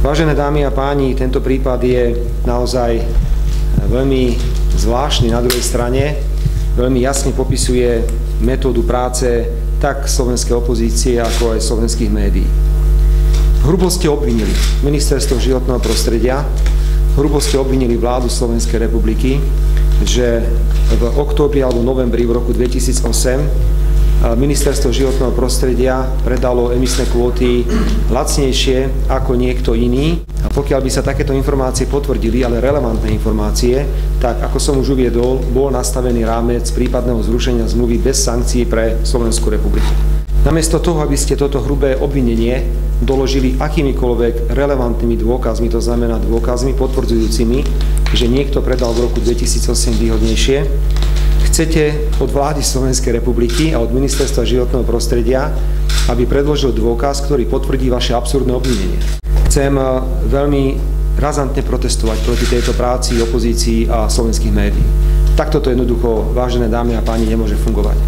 Vážené dámy a páni, tento prípad je naozaj veľmi zvláštny. Na druhej strane veľmi jasne popisuje metódu práce tak slovenskej opozície, ako aj slovenských médií. Hrubo ste obvinili Ministerstvo životného prostredia, hrubo ste obvinili vládu Slovenskej republiky, že v októbri alebo novembri v roku 2008 Ministerstvo životného prostredia predalo emisné kvóty lacnejšie ako niekto iný. A pokiaľ by sa takéto informácie potvrdili, ale relevantné informácie, tak ako som už uviedol, bol nastavený rámec prípadného zrušenia zmluvy bez sankcií pre Slovenskú republiku. Namiesto toho, aby ste toto hrubé obvinenie doložili akýmikoľvek relevantnými dôkazmi, to znamená dôkazmi potvrdzujúcimi, že niekto predal v roku 2008 výhodnejšie, chcete od vlády Slovenskej republiky a od Ministerstva životného prostredia, aby predložil dôkaz, ktorý potvrdí vaše absurdné obvinenie. Chcem veľmi razantne protestovať proti tejto práci, opozícii a slovenských médií. Takto to jednoducho, vážené dámy a páni, nemôže fungovať.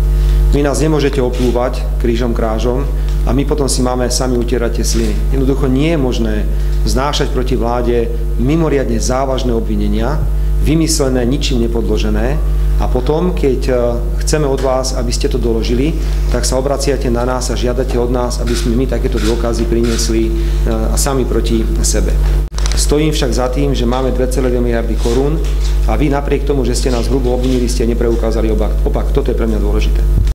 Vy nás nemôžete oplúvať krížom krážom a my potom si máme sami utierať tie sliny. Jednoducho nie je možné vznášať proti vláde mimoriadne závažné obvinenia, vymyslené, ničím nepodložené, a potom, keď chceme od vás, aby ste to doložili, tak sa obraciate na nás a žiadate od nás, aby sme my takéto dôkazy priniesli sami proti sebe. Stojím však za tým, že máme 2,2 miliardy korún a vy napriek tomu, že ste nás hrubo obvinili, ste nepreukázali opak. Toto je pre mňa dôležité.